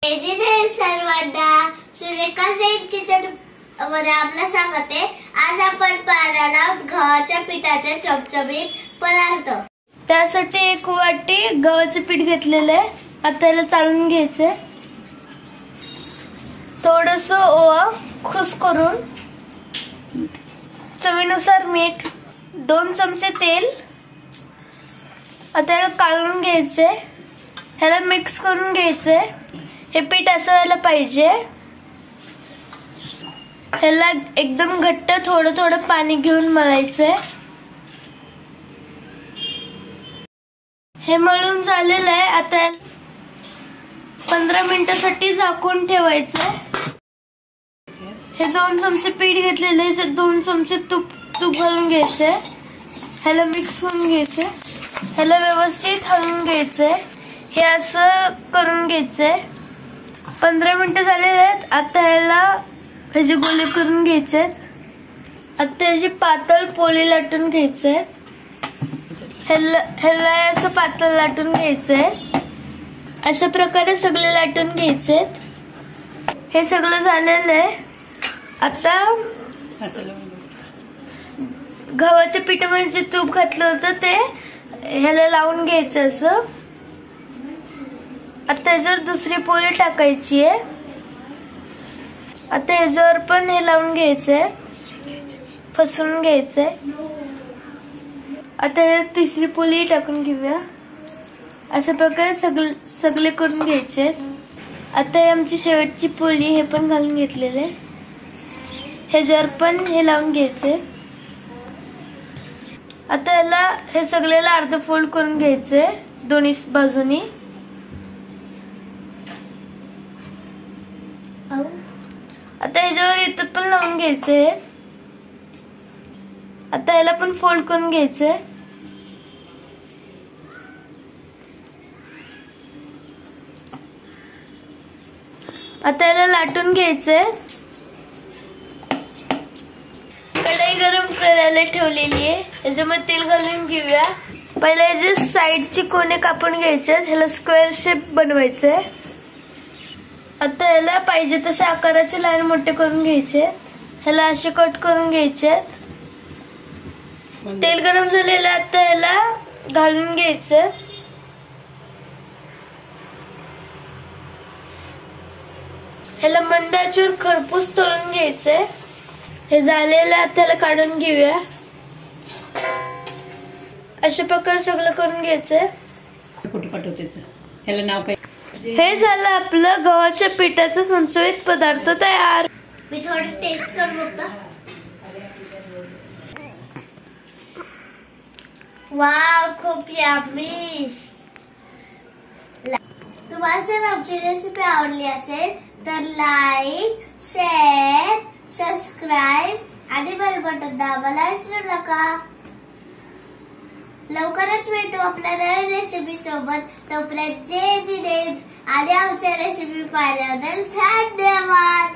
सर्वांना सुरेखा सेन किचन मध्ये आपलं स्वागत आहे। आज आपण पाहणार आहोत गव्हाच्या पिठाचे चमचमीत पदार्थ। त्यासाठी एक वाटी गव्हाचे पीठ घेतलेले आहे। आता त्याला चाळून घ्यायचे। थोडंसं ओवा खुस करून, चवीनुसार मीठ, 2 चमचे तेल, आता याला काढून घ्यायचे। ह्याला मिक्स करून घ्यायचे। हे पीठ असं व्हायला पाहिजे। ह्याला एकदम घट्ट थोडं थोडं पाणी घेऊन मळायचंय। हे मळून झालेलं आहे। आता 15 मिनिटांसाठी झाकून ठेवायचंय। हे 2 चमचे पीठ घेतलेले, 2 चमचे तूप घालून घ्यायचे। ह्याला मिक्स करून घ्यायचे। ह्याला व्यवस्थित हलवून घ्यायचंय। हे असं करून घ्यायचंय। 15 मिनिटं झालेले आहेत। आता ह्याला ह्याचे गोळे करून घ्यायचे। आता ह्याची पातळ पोळी लाटून घ्यायचे। ह्याला असं पातळ लाटून घ्यायचंय। अशा प्रकारे सगळे लाटून घ्यायचे। हे सगळं झालेलं आहे। आता गव्हाच्या पिठामध्ये जे तूप घातलं होतं ते ह्याला लावून घ्यायचं असं। आता ह्याच्यावर दुसरी पोळी टाकायची आहे। आता ह्याच्यावर पण हे लावून घ्यायचंय, फसवून घ्यायचंय। आता तिसरी पोळी टाकून घेऊया। अशा प्रकारे सगळे करून घ्यायचे। आता आमची शेवटची पोळी हे पण घालून घेतलेले। ह्याच्यावर पण हे लावून घ्यायचे। आता याला हे सगळ्याला अर्ध फोल्ड करून घ्यायचे दोन्ही बाजूनी। आता ह्याच्यावर इथं पण लावून घ्यायचे। आता याला पण फोल्ड करून घ्यायचे। आता याला लाटून घ्यायचे। कढई गरम करायला ठेवलेली आहे। याच्यामध्ये तेल घालून घेऊया। पहिले याचे साईडची कोने कापून घ्यायचे। ह्याला स्क्वेअर शेप बनवायचे। आता ह्याला पाहिजे तसे आकाराचे लहान मोठे करून घ्यायचे। ह्याला असे कट करून घ्यायचे। तेल गरम झालेलं, आता ह्याला घालून घ्यायचं। ह्याला मंद आचेवर खरपूस तळून घ्यायचंय। हे झालेलं, आता ह्याला काढून घेऊया। अशा प्रकारे सगळं करून घ्यायचंय। ह्याला नाव काय? हे झालं आपलं गव्हाच्या पिठाचं संचयित पदार्थ तयार। मी थोडं टेस्ट करून बघतो। वाव, खूप यम्मी। तुम्हाला जर आमची रेसिपी आवडली असेल तर लाईक, शेअर, सबस्क्राईब आणि बेल बटन दाबायला विसरू नका। लवकरच भेटू आपल्या नवीन रेसिपी सोबत। तोपर्यंत जय जिनेंद्र आणि आमच्या रेसिपी पाहिल्याबद्दल धन्यवाद।